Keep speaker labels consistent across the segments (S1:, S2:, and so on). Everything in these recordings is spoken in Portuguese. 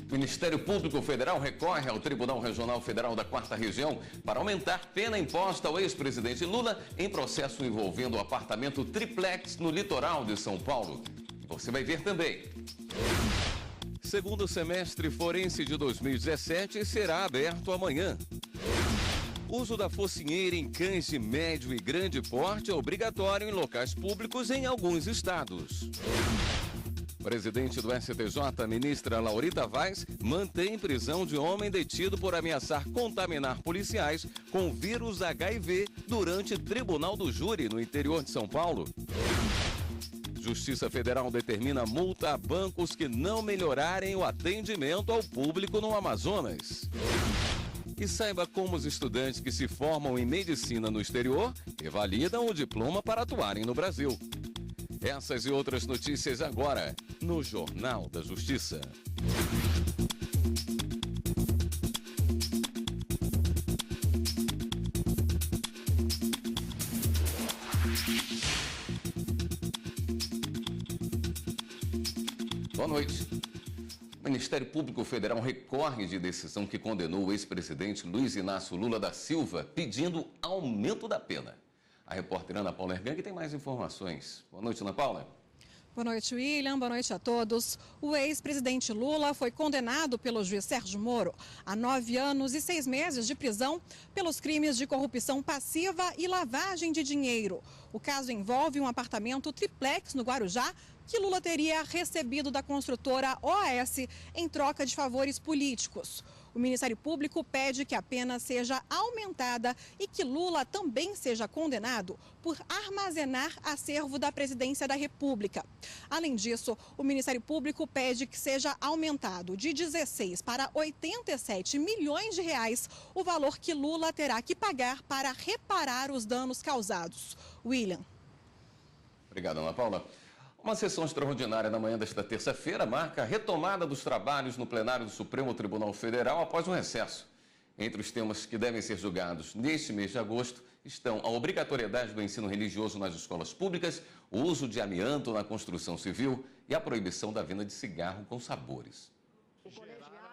S1: O Ministério Público Federal recorre ao Tribunal Regional Federal da 4ª Região para aumentar pena imposta ao ex-presidente Lula em processo envolvendo o apartamento triplex no litoral de São Paulo. Você vai ver também. Segundo semestre forense de 2017 será aberto amanhã. Uso da focinheira em cães de médio e grande porte é obrigatório em locais públicos em alguns estados. Presidente do STJ, ministra Laurita Vaz, mantém prisão de homem detido por ameaçar contaminar policiais com vírus HIV durante tribunal do júri no interior de São Paulo. Justiça Federal determina multa a bancos que não melhorarem o atendimento ao público no Amazonas. E saiba como os estudantes que se formam em medicina no exterior revalidam o diploma para atuarem no Brasil. Essas e outras notícias agora no Jornal da Justiça. Boa noite. O Ministério Público Federal recorre de decisão que condenou o ex-presidente Luiz Inácio Lula da Silva, pedindo aumento da pena. A repórter Ana Paula Ergang tem mais informações. Boa noite, Ana Paula.
S2: Boa noite, William. Boa noite a todos. O ex-presidente Lula foi condenado pelo juiz Sérgio Moro a 9 anos e 6 meses de prisão pelos crimes de corrupção passiva e lavagem de dinheiro. O caso envolve um apartamento triplex no Guarujá que Lula teria recebido da construtora OAS em troca de favores políticos. O Ministério Público pede que a pena seja aumentada e que Lula também seja condenado por armazenar acervo da Presidência da República. Além disso, o Ministério Público pede que seja aumentado de 16 para 87 milhões de reais o valor que Lula terá que pagar para reparar os danos causados. William.
S1: Obrigado, Ana Paula. Uma sessão extraordinária na manhã desta terça-feira marca a retomada dos trabalhos no plenário do Supremo Tribunal Federal após um recesso. Entre os temas que devem ser julgados neste mês de agosto estão a obrigatoriedade do ensino religioso nas escolas públicas, o uso de amianto na construção civil e a proibição da venda de cigarro com sabores.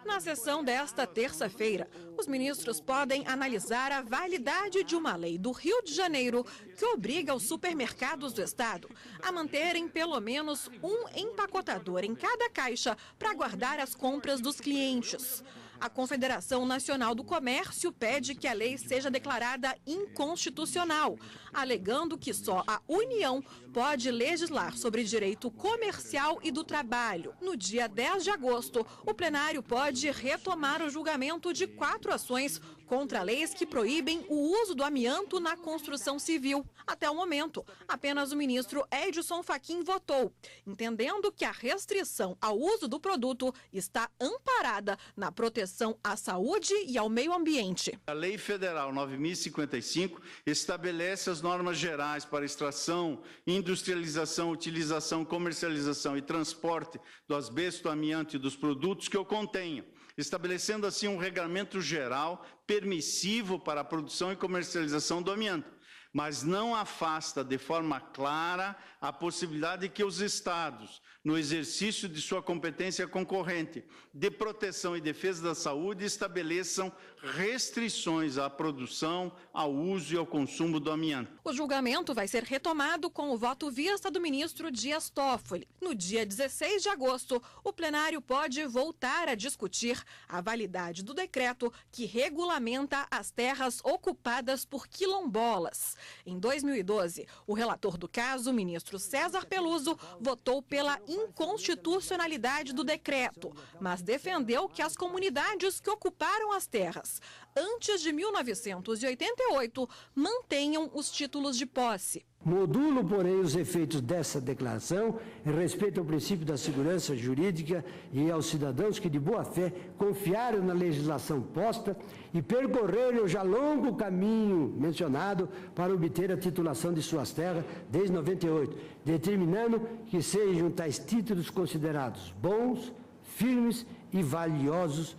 S2: Na sessão desta terça-feira, os ministros podem analisar a validade de uma lei do Rio de Janeiro que obriga os supermercados do estado a manterem pelo menos um empacotador em cada caixa para guardar as compras dos clientes. A Confederação Nacional do Comércio pede que a lei seja declarada inconstitucional, alegando que só a União pode legislar sobre direito comercial e do trabalho. No dia 10 de agosto, o plenário pode retomar o julgamento de 4 ações contra leis que proíbem o uso do amianto na construção civil. Até o momento, apenas o ministro Edson Fachin votou, entendendo que a restrição ao uso do produto está amparada na proteção à saúde e ao meio ambiente.
S3: A Lei Federal 9.055 estabelece as normas gerais para extração, industrialização, utilização, comercialização e transporte do asbesto, amianto e dos produtos que o contenham, estabelecendo assim um regulamento geral permissivo para a produção e comercialização do amianto, mas não afasta de forma clara a possibilidade de que os estados, no exercício de sua competência concorrente de proteção e defesa da saúde, estabeleçam restrições à produção, ao uso e ao consumo do amianto.
S2: O julgamento vai ser retomado com o voto vista do ministro Dias Toffoli. No dia 16 de agosto, o plenário pode voltar a discutir a validade do decreto que regulamenta as terras ocupadas por quilombolas. Em 2012, o relator do caso, o ministro César Peluso, votou pela inconstitucionalidade do decreto, mas defendeu que as comunidades que ocuparam as terras antes de 1988 mantenham os títulos de posse.
S4: Modulo, porém, os efeitos dessa declaração em respeito ao princípio da segurança jurídica e aos cidadãos que, de boa fé, confiaram na legislação posta e percorreram o já longo caminho mencionado para obter a titulação de suas terras desde 98, determinando que sejam tais títulos considerados bons, firmes e valiosos,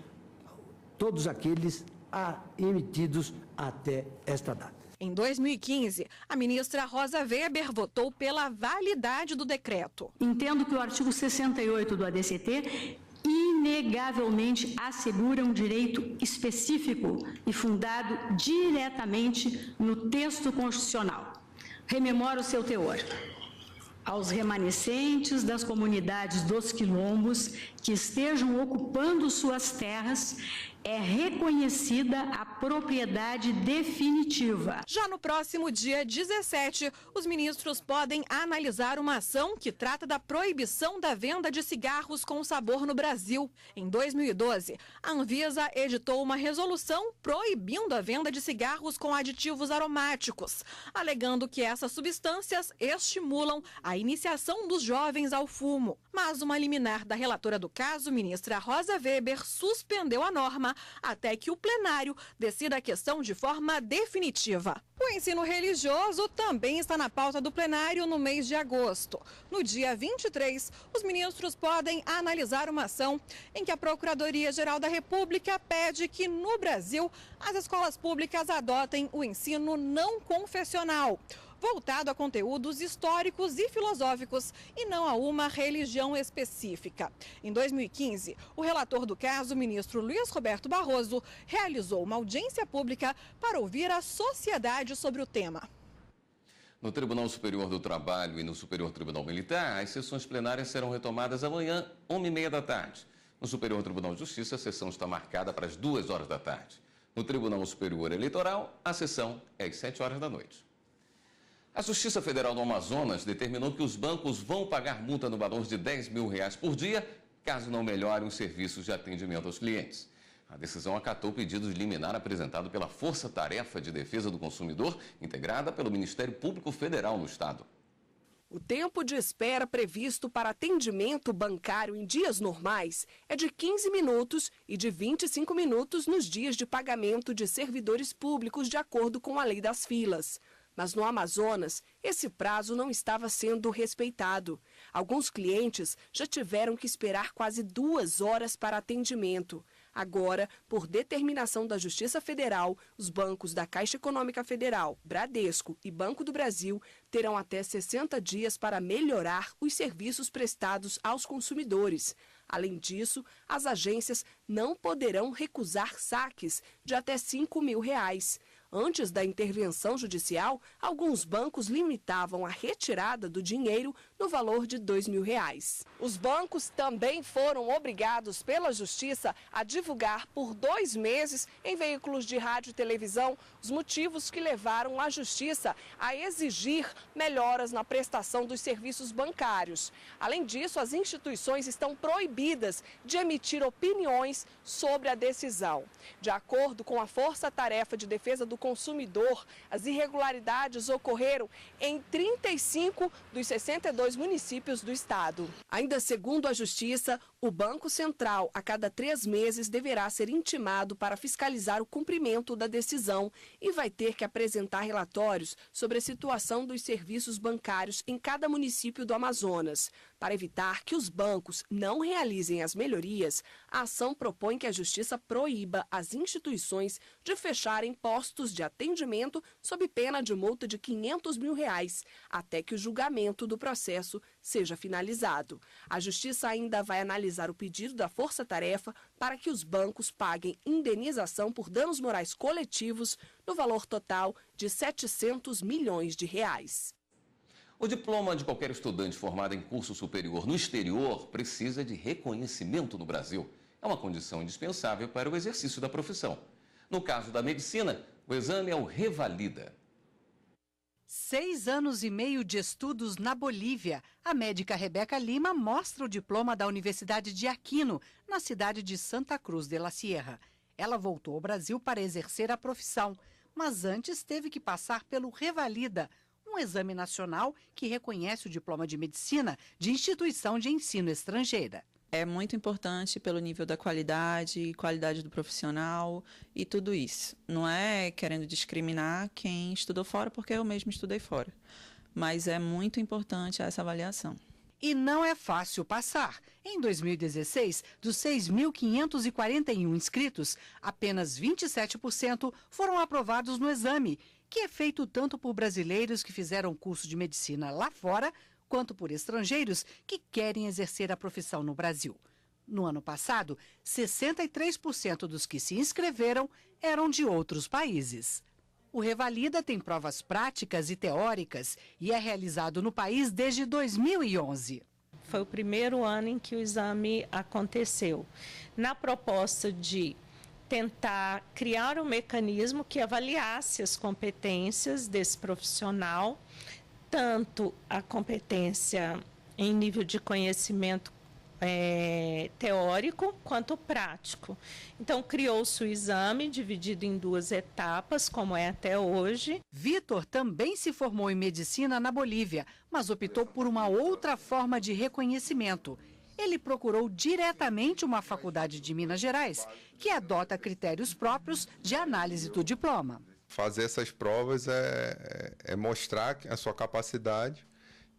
S4: todos aqueles emitidos até esta data.
S2: Em 2015, a ministra Rosa Weber votou pela validade do decreto.
S5: Entendo que o artigo 68 do ADCT inegavelmente assegura um direito específico e fundado diretamente no texto constitucional. Rememoro o seu teor. Aos remanescentes das comunidades dos quilombos que estejam ocupando suas terras, é reconhecida a propriedade definitiva.
S2: Já no próximo dia 17, os ministros podem analisar uma ação que trata da proibição da venda de cigarros com sabor no Brasil. Em 2012, a Anvisa editou uma resolução proibindo a venda de cigarros com aditivos aromáticos, alegando que essas substâncias estimulam a iniciação dos jovens ao fumo. Mas uma liminar da relatora do caso, ministra Rosa Weber, suspendeu a norma até que o plenário decida a questão de forma definitiva. O ensino religioso também está na pauta do plenário no mês de agosto. No dia 23, os ministros podem analisar uma ação em que a Procuradoria-Geral da República pede que, no Brasil, as escolas públicas adotem o ensino não confessional, voltado a conteúdos históricos e filosóficos e não a uma religião específica. Em 2015, o relator do caso, o ministro Luiz Roberto Barroso, realizou uma audiência pública para ouvir a sociedade sobre o tema.
S1: No Tribunal Superior do Trabalho e no Superior Tribunal Militar, as sessões plenárias serão retomadas amanhã, 1h30 da tarde. No Superior Tribunal de Justiça, a sessão está marcada para as 2 horas da tarde. No Tribunal Superior Eleitoral, a sessão é às 7 horas da noite. A Justiça Federal do Amazonas determinou que os bancos vão pagar multa no valor de R$10 mil por dia, caso não melhorem os serviços de atendimento aos clientes. A decisão acatou o pedido de liminar apresentado pela Força Tarefa de Defesa do Consumidor, integrada pelo Ministério Público Federal no Estado.
S6: O tempo de espera previsto para atendimento bancário em dias normais é de 15 minutos e de 25 minutos nos dias de pagamento de servidores públicos, de acordo com a lei das filas. Mas no Amazonas, esse prazo não estava sendo respeitado. Alguns clientes já tiveram que esperar quase 2 horas para atendimento. Agora, por determinação da Justiça Federal, os bancos da Caixa Econômica Federal, Bradesco e Banco do Brasil terão até 60 dias para melhorar os serviços prestados aos consumidores. Além disso, as agências não poderão recusar saques de até R$5 mil. Antes da intervenção judicial, alguns bancos limitavam a retirada do dinheiro no valor de R$2 mil. Os bancos também foram obrigados pela Justiça a divulgar por 2 meses em veículos de rádio e televisão os motivos que levaram a Justiça a exigir melhoras na prestação dos serviços bancários. Além disso, as instituições estão proibidas de emitir opiniões sobre a decisão. De acordo com a Força Tarefa de Defesa do Consumidor, as irregularidades ocorreram em 35 dos 62 municípios do estado. Ainda segundo a Justiça, o Banco Central, a cada 3 meses, deverá ser intimado para fiscalizar o cumprimento da decisão e vai ter que apresentar relatórios sobre a situação dos serviços bancários em cada município do Amazonas. Para evitar que os bancos não realizem as melhorias, a ação propõe que a Justiça proíba as instituições de fecharem postos de atendimento sob pena de multa de R$500 mil, até que o julgamento do processo seja finalizado. A Justiça ainda vai analisar o pedido da Força Tarefa para que os bancos paguem indenização por danos morais coletivos no valor total de R$700 milhões.
S1: O diploma de qualquer estudante formado em curso superior no exterior precisa de reconhecimento no Brasil. É uma condição indispensável para o exercício da profissão. No caso da medicina, o exame é o Revalida.
S7: 6 anos e meio de estudos na Bolívia. A médica Rebeca Lima mostra o diploma da Universidade de Aquino, na cidade de Santa Cruz de la Sierra. Ela voltou ao Brasil para exercer a profissão, mas antes teve que passar pelo Revalida, um exame nacional que reconhece o diploma de medicina de instituição de ensino estrangeira.
S8: É muito importante pelo nível da qualidade do profissional e tudo isso. Não é querendo discriminar quem estudou fora, porque eu mesmo estudei fora. Mas é muito importante essa avaliação.
S7: E não é fácil passar. Em 2016, dos 6.541 inscritos, apenas 27% foram aprovados no exame, que é feito tanto por brasileiros que fizeram curso de medicina lá fora, quanto por estrangeiros que querem exercer a profissão no Brasil. No ano passado, 63% dos que se inscreveram eram de outros países. O Revalida tem provas práticas e teóricas e é realizado no país desde 2011.
S9: Foi o primeiro ano em que o exame aconteceu. Na proposta de tentar criar um mecanismo que avaliasse as competências desse profissional, tanto a competência em nível de conhecimento teórico quanto prático. Então, criou-se o exame dividido em 2 etapas, como é até hoje.
S7: Vitor também se formou em medicina na Bolívia, mas optou por uma outra forma de reconhecimento. Ele procurou diretamente uma faculdade de Minas Gerais, que adota critérios próprios de análise do diploma.
S10: Fazer essas provas é mostrar a sua capacidade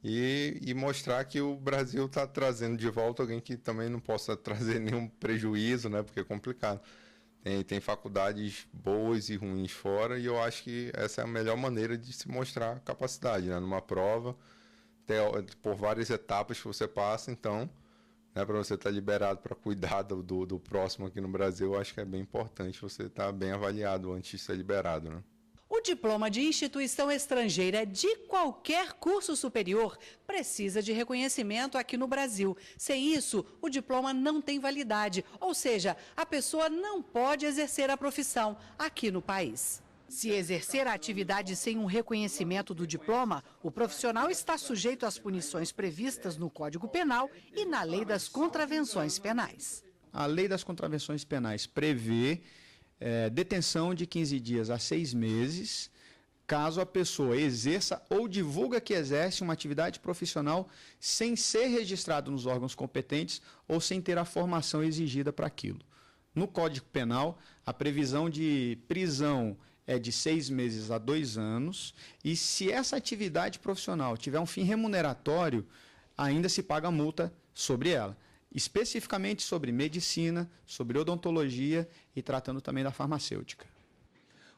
S10: e mostrar que o Brasil está trazendo de volta alguém que também não possa trazer nenhum prejuízo, né? Porque é complicado. Tem faculdades boas e ruins fora e eu acho que essa é a melhor maneira de se mostrar a capacidade, né? Numa prova, por várias etapas que você passa, então, né, para você estar liberado para cuidar do próximo aqui no Brasil, eu acho que é bem importante você estar bem avaliado antes de ser liberado, né?
S7: O diploma de instituição estrangeira de qualquer curso superior precisa de reconhecimento aqui no Brasil. Sem isso, o diploma não tem validade, ou seja, a pessoa não pode exercer a profissão aqui no país. Se exercer a atividade sem um reconhecimento do diploma, o profissional está sujeito às punições previstas no Código Penal e na Lei das Contravenções Penais.
S11: A Lei das Contravenções Penais prevê detenção de 15 dias a 6 meses, caso a pessoa exerça ou divulga que exerce uma atividade profissional sem ser registrado nos órgãos competentes ou sem ter a formação exigida para aquilo. No Código Penal, a previsão de prisão é de 6 meses a 2 anos, e se essa atividade profissional tiver um fim remuneratório, ainda se paga multa sobre ela. Especificamente sobre medicina, sobre odontologia e tratando também da farmacêutica.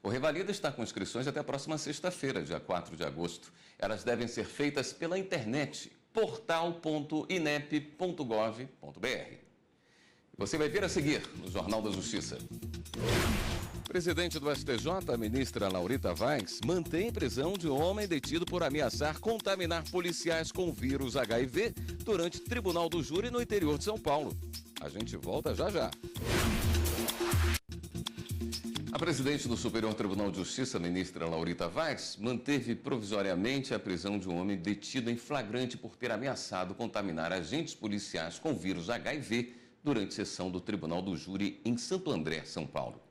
S1: O Revalida está com inscrições até a próxima sexta-feira, dia 4 de agosto. Elas devem ser feitas pela internet, portal.inep.gov.br. Você vai ver a seguir no Jornal da Justiça. Presidente do STJ, a ministra Laurita Vaz, mantém prisão de homem detido por ameaçar contaminar policiais com vírus HIV durante tribunal do júri no interior de São Paulo. A gente volta já já. A presidente do Superior Tribunal de Justiça, a ministra Laurita Vaz, manteve provisoriamente a prisão de um homem detido em flagrante por ter ameaçado contaminar agentes policiais com vírus HIV durante sessão do Tribunal do Júri em Santo André, São Paulo.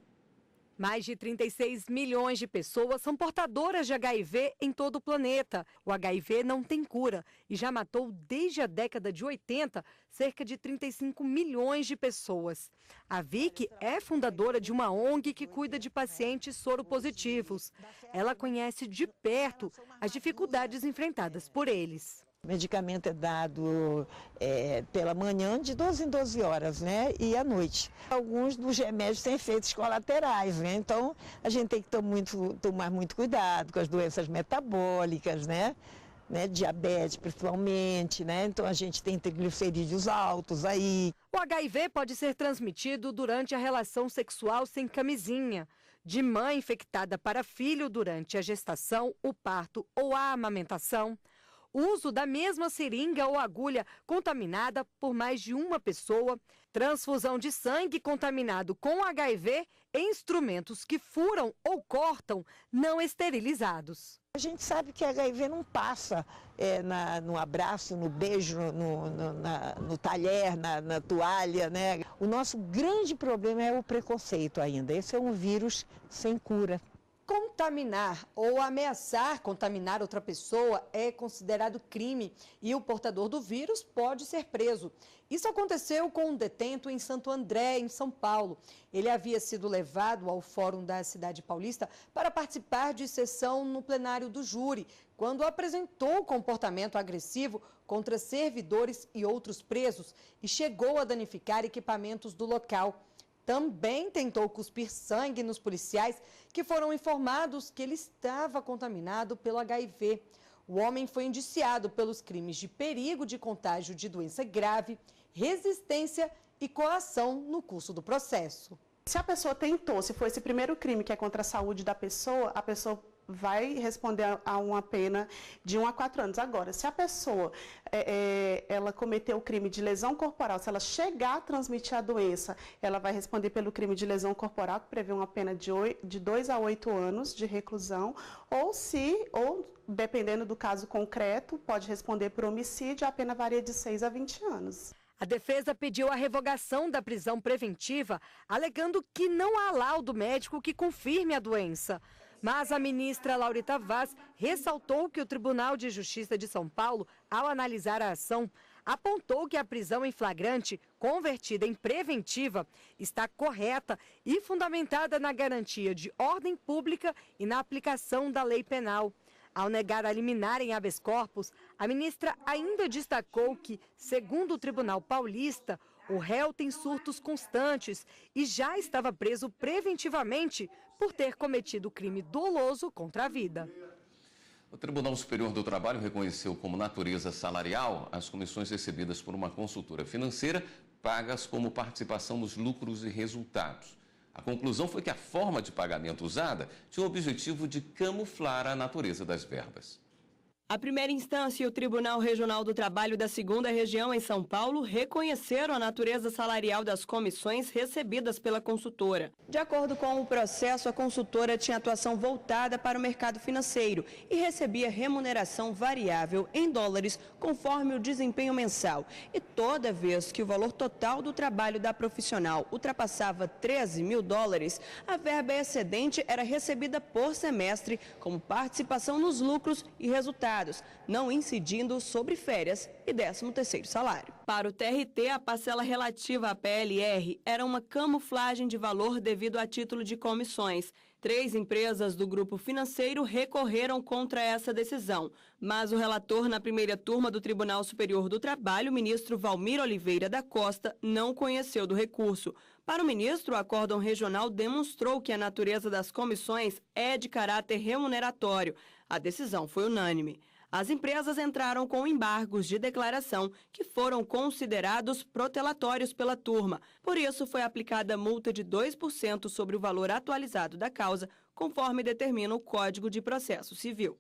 S12: Mais de 36 milhões de pessoas são portadoras de HIV em todo o planeta. O HIV não tem cura e já matou desde a década de 80 cerca de 35 milhões de pessoas. A Vicky é fundadora de uma ONG que cuida de pacientes soropositivos. Ela conhece de perto as dificuldades enfrentadas por eles.
S13: O medicamento é dado pela manhã, de 12 em 12 horas, né? E à noite. Alguns dos remédios têm efeitos colaterais, né? Então, a gente tem que tomar muito cuidado com as doenças metabólicas, né? Diabetes, principalmente, né? Então, a gente tem triglicerídeos altos aí.
S12: O HIV pode ser transmitido durante a relação sexual sem camisinha, de mãe infectada para filho durante a gestação, o parto ou a amamentação. Uso da mesma seringa ou agulha contaminada por mais de uma pessoa, transfusão de sangue contaminado com HIV em instrumentos que furam ou cortam não esterilizados.
S13: A gente sabe que HIV não passa no abraço, no beijo, no talher, na toalha, né? O nosso grande problema é o preconceito ainda. Esse é um vírus sem cura.
S12: Contaminar ou ameaçar contaminar outra pessoa é considerado crime e o portador do vírus pode ser preso. Isso aconteceu com um detento em Santo André, em São Paulo. Ele havia sido levado ao Fórum da Cidade Paulista para participar de sessão no plenário do júri, quando apresentou comportamento agressivo contra servidores e outros presos e chegou a danificar equipamentos do local. Também tentou cuspir sangue nos policiais que foram informados que ele estava contaminado pelo HIV. O homem foi indiciado pelos crimes de perigo de contágio de doença grave, resistência e coação no curso do processo.
S14: Se a pessoa tentou, se for esse primeiro crime que é contra a saúde da pessoa, a pessoa vai responder a uma pena de 1 a 4 anos. Agora, se a pessoa ela cometeu o crime de lesão corporal, se ela chegar a transmitir a doença, ela vai responder pelo crime de lesão corporal, que prevê uma pena de 2 a 8 anos de reclusão, ou dependendo do caso concreto, pode responder por homicídio, a pena varia de 6 a 20 anos.
S12: A defesa pediu a revogação da prisão preventiva, alegando que não há laudo médico que confirme a doença. Mas a ministra Laurita Vaz ressaltou que o Tribunal de Justiça de São Paulo, ao analisar a ação, apontou que a prisão em flagrante, convertida em preventiva, está correta e fundamentada na garantia de ordem pública e na aplicação da lei penal. Ao negar a liminar em habeas corpus, a ministra ainda destacou que, segundo o Tribunal Paulista, o réu tem surtos constantes e já estava preso preventivamente por ter cometido crime doloso contra a vida.
S1: O Tribunal Superior do Trabalho reconheceu como natureza salarial as comissões recebidas por uma consultora financeira, pagas como participação nos lucros e resultados. A conclusão foi que a forma de pagamento usada tinha o objetivo de camuflar a natureza das verbas.
S15: A primeira instância e o Tribunal Regional do Trabalho da 2ª Região em São Paulo reconheceram a natureza salarial das comissões recebidas pela consultora. De acordo com o processo, a consultora tinha atuação voltada para o mercado financeiro e recebia remuneração variável em dólares conforme o desempenho mensal. E toda vez que o valor total do trabalho da profissional ultrapassava 13 mil dólares, a verba excedente era recebida por semestre como participação nos lucros e resultados, não incidindo sobre férias e 13º salário. Para o TRT, a parcela relativa à PLR era uma camuflagem de valor devido a título de comissões. 3 empresas do grupo financeiro recorreram contra essa decisão, mas o relator na primeira turma do Tribunal Superior do Trabalho, ministro Valmir Oliveira da Costa, não conheceu do recurso. Para o ministro, o acórdão regional demonstrou que a natureza das comissões é de caráter remuneratório. A decisão foi unânime. As empresas entraram com embargos de declaração que foram considerados protelatórios pela turma. Por isso, foi aplicada multa de 2% sobre o valor atualizado da causa, conforme determina o Código de Processo Civil.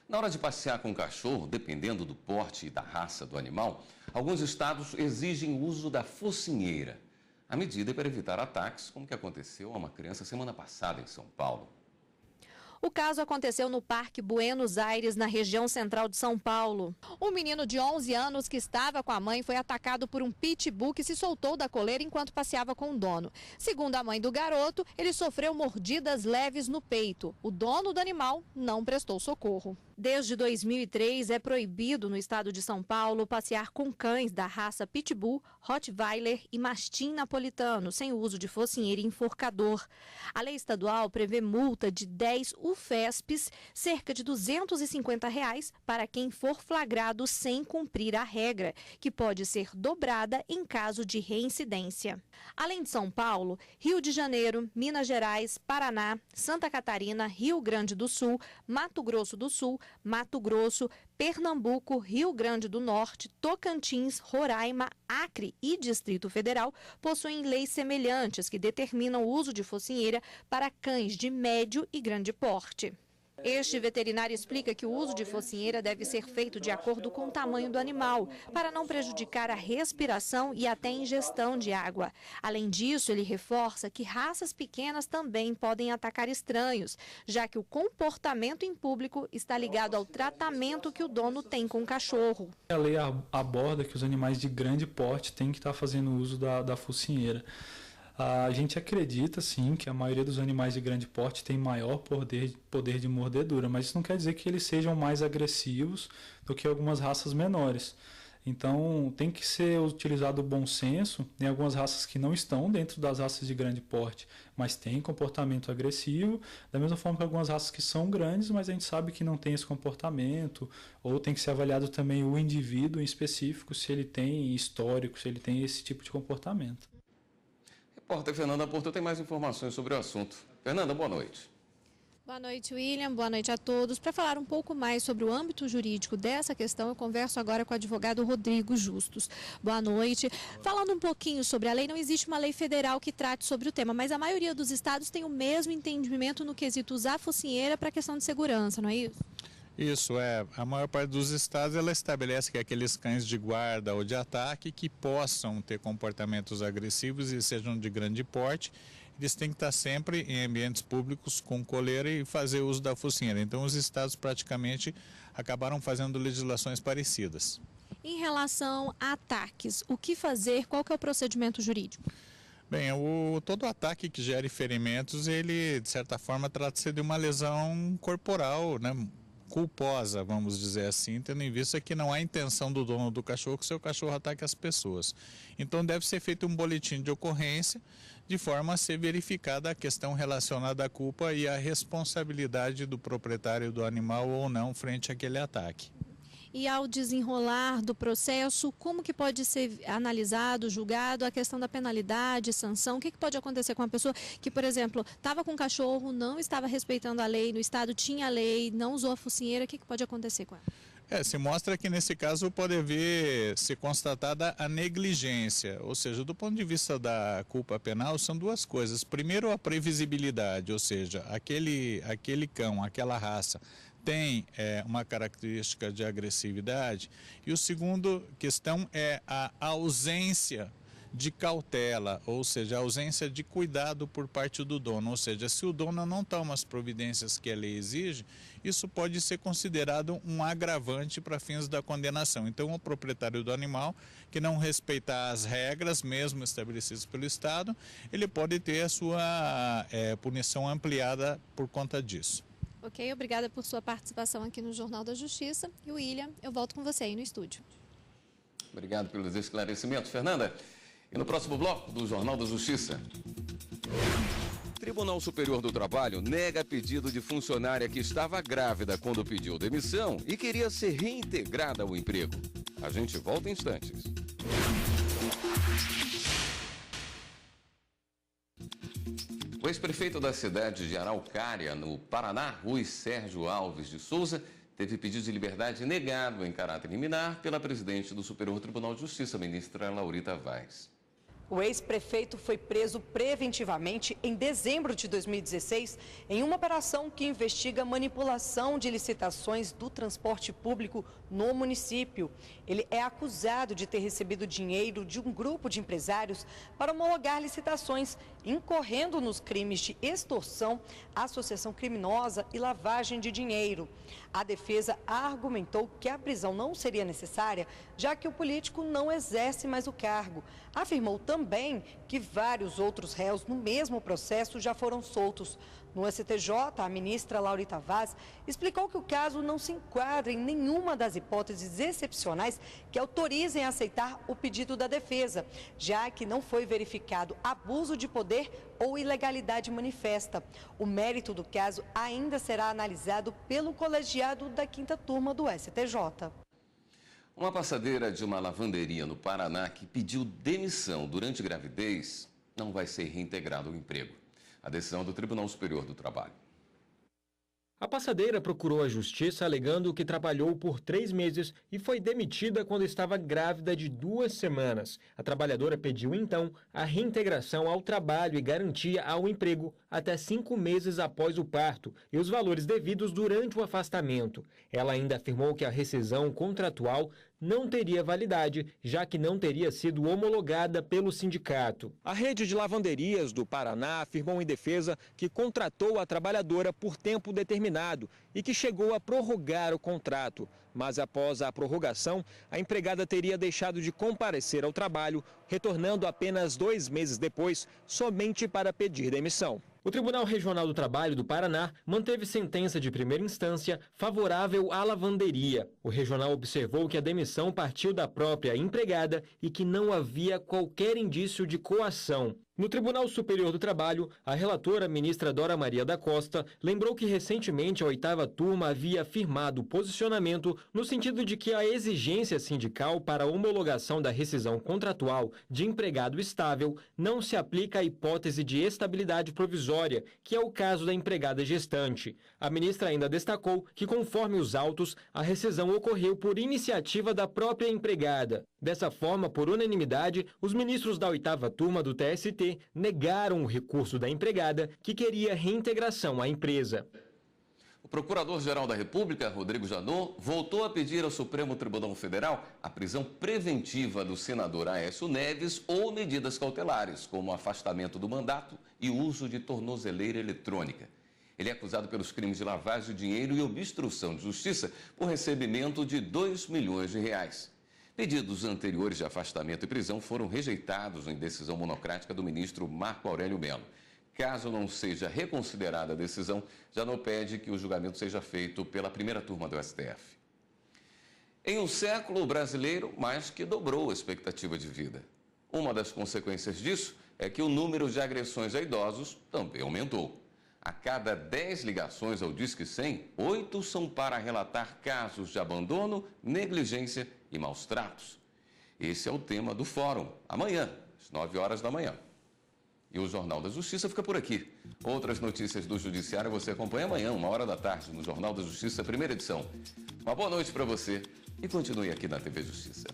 S1: Na hora de passear com o cachorro, dependendo do porte e da raça do animal, alguns estados exigem o uso da focinheira. A medida é para evitar ataques, como que aconteceu a uma criança semana passada em São Paulo.
S2: O caso aconteceu no Parque Buenos Aires, na região central de São Paulo. Um menino de 11 anos que estava com a mãe foi atacado por um pitbull que se soltou da coleira enquanto passeava com o dono. Segundo a mãe do garoto, ele sofreu mordidas leves no peito. O dono do animal não prestou socorro. Desde 2003, é proibido no estado de São Paulo passear com cães da raça Pitbull, Rottweiler e Mastim napolitano, sem uso de focinheira e enforcador. A lei estadual prevê multa de 10 UFESPs, cerca de R$ 250, para quem for flagrado sem cumprir a regra, que pode ser dobrada em caso de reincidência. Além de São Paulo, Rio de Janeiro, Minas Gerais, Paraná, Santa Catarina, Rio Grande do Sul, Mato Grosso do Sul, Mato Grosso, Pernambuco, Rio Grande do Norte, Tocantins, Roraima, Acre e Distrito Federal possuem leis semelhantes que determinam o uso de focinheira para cães de médio e grande porte. Este veterinário explica que o uso de focinheira deve ser feito de acordo com o tamanho do animal, para não prejudicar a respiração e até a ingestão de água. Além disso, ele reforça que raças pequenas também podem atacar estranhos, já que o comportamento em público está ligado ao tratamento que o dono tem com o cachorro.
S16: A lei aborda que os animais de grande porte têm que estar fazendo uso da focinheira. A gente acredita, sim, que a maioria dos animais de grande porte tem maior poder de mordedura, mas isso não quer dizer que eles sejam mais agressivos do que algumas raças menores. Então, tem que ser utilizado o bom senso em algumas raças que não estão dentro das raças de grande porte, mas têm comportamento agressivo, da mesma forma que algumas raças que são grandes, mas a gente sabe que não tem esse comportamento, ou tem que ser avaliado também o indivíduo em específico, se ele tem histórico, se ele tem esse tipo de comportamento.
S1: Repórter Fernanda Porto tem mais informações sobre o assunto. Fernanda, boa noite.
S17: Boa noite, William. Boa noite a todos. Para falar um pouco mais sobre o âmbito jurídico dessa questão, eu converso agora com o advogado Rodrigo Justus. Boa noite. Falando um pouquinho sobre a lei, não existe uma lei federal que trate sobre o tema, mas a maioria dos estados tem o mesmo entendimento no quesito usar a focinheira para questão de segurança, não é isso?
S18: Isso, a maior parte dos estados ela estabelece que aqueles cães de guarda ou de ataque que possam ter comportamentos agressivos e sejam de grande porte, eles têm que estar sempre em ambientes públicos com coleira e fazer uso da focinheira. Então os estados praticamente acabaram fazendo legislações parecidas.
S17: Em relação a ataques, o que fazer? Qual que é o procedimento jurídico?
S18: Bem, todo ataque que gere ferimentos, ele de certa forma trata-se de uma lesão corporal, né? Culposa, vamos dizer assim, tendo em vista que não há intenção do dono do cachorro que seu cachorro ataque as pessoas. Então deve ser feito um boletim de ocorrência de forma a ser verificada a questão relacionada à culpa e à responsabilidade do proprietário do animal ou não frente àquele ataque.
S17: E ao desenrolar do processo, como que pode ser analisado, julgado a questão da penalidade, sanção? O que pode acontecer com uma pessoa que, por exemplo, estava com um cachorro, não estava respeitando a lei, no estado tinha a lei, não usou a focinheira, o que pode acontecer com ela?
S18: Se mostra que nesse caso pode ser constatada a negligência, ou seja, do ponto de vista da culpa penal são duas coisas. Primeiro, a previsibilidade, ou seja, aquele cão, aquela raça tem uma característica de agressividade, e o segundo questão é a ausência de cautela, ou seja, a ausência de cuidado por parte do dono, ou seja, se o dono não toma as providências que a lei exige, isso pode ser considerado um agravante para fins da condenação. Então, o proprietário do animal que não respeitar as regras, mesmo estabelecidas pelo Estado, ele pode ter a sua punição ampliada por conta disso.
S17: Ok, obrigada por sua participação aqui no Jornal da Justiça. E William, eu volto com você aí no estúdio.
S1: Obrigado pelos esclarecimentos, Fernanda. E no próximo bloco do Jornal da Justiça. O Tribunal Superior do Trabalho nega pedido de funcionária que estava grávida quando pediu demissão e queria ser reintegrada ao emprego. A gente volta em instantes. O ex-prefeito da cidade de Araucária, no Paraná, Rui Sérgio Alves de Souza, teve pedido de liberdade negado em caráter liminar pela presidente do Superior Tribunal de Justiça, ministra Laurita Vaz.
S12: O ex-prefeito foi preso preventivamente em dezembro de 2016 em uma operação que investiga manipulação de licitações do transporte público no município. Ele é acusado de ter recebido dinheiro de um grupo de empresários para homologar licitações, incorrendo nos crimes de extorsão, associação criminosa e lavagem de dinheiro. A defesa argumentou que a prisão não seria necessária, já que o político não exerce mais o cargo. Afirmou também que vários outros réus no mesmo processo já foram soltos. No STJ, a ministra Laurita Vaz explicou que o caso não se enquadra em nenhuma das hipóteses excepcionais que autorizem a aceitar o pedido da defesa, já que não foi verificado abuso de poder ou ilegalidade manifesta. O mérito do caso ainda será analisado pelo colegiado da 5ª turma do STJ.
S1: Uma passadeira de uma lavanderia no Paraná que pediu demissão durante gravidez não vai ser reintegrada ao emprego. A decisão do Tribunal Superior do Trabalho.
S19: A passadeira procurou a justiça alegando que trabalhou por 3 meses e foi demitida quando estava grávida de 2 semanas. A trabalhadora pediu, então, a reintegração ao trabalho e garantia ao emprego até 5 meses após o parto e os valores devidos durante o afastamento. Ela ainda afirmou que a rescisão contratual não teria validade, já que não teria sido homologada pelo sindicato. A rede de lavanderias do Paraná afirmou em defesa que contratou a trabalhadora por tempo determinado e que chegou a prorrogar o contrato. Mas após a prorrogação, a empregada teria deixado de comparecer ao trabalho, retornando apenas 2 meses depois, somente para pedir demissão. O Tribunal Regional do Trabalho do Paraná manteve sentença de primeira instância favorável à lavanderia. O regional observou que a demissão partiu da própria empregada e que não havia qualquer indício de coação. No Tribunal Superior do Trabalho, a relatora, ministra Dora Maria da Costa, lembrou que recentemente a 8ª turma havia afirmado posicionamento no sentido de que a exigência sindical para a homologação da rescisão contratual de empregado estável não se aplica à hipótese de estabilidade provisória, que é o caso da empregada gestante. A ministra ainda destacou que, conforme os autos, a rescisão ocorreu por iniciativa da própria empregada. Dessa forma, por unanimidade, os ministros da 8ª turma do TST negaram o recurso da empregada, que queria reintegração à empresa.
S1: O Procurador-Geral da República, Rodrigo Janot, voltou a pedir ao Supremo Tribunal Federal a prisão preventiva do senador Aécio Neves ou medidas cautelares, como afastamento do mandato e uso de tornozeleira eletrônica. Ele é acusado pelos crimes de lavagem de dinheiro e obstrução de justiça por recebimento de R$2 milhões. Pedidos anteriores de afastamento e prisão foram rejeitados em decisão monocrática do ministro Marco Aurélio Mello. Caso não seja reconsiderada a decisão, Janot pede que o julgamento seja feito pela primeira turma do STF. Em um século, o brasileiro mais que dobrou a expectativa de vida. Uma das consequências disso é que o número de agressões a idosos também aumentou. A cada 10 ligações ao Disque 100, 8 são para relatar casos de abandono, negligência e maus tratos. Esse é o tema do fórum, amanhã, às 9 horas da manhã. E o Jornal da Justiça fica por aqui. Outras notícias do Judiciário você acompanha amanhã, 1h da tarde, no Jornal da Justiça, primeira edição. Uma boa noite para você e continue aqui na TV Justiça.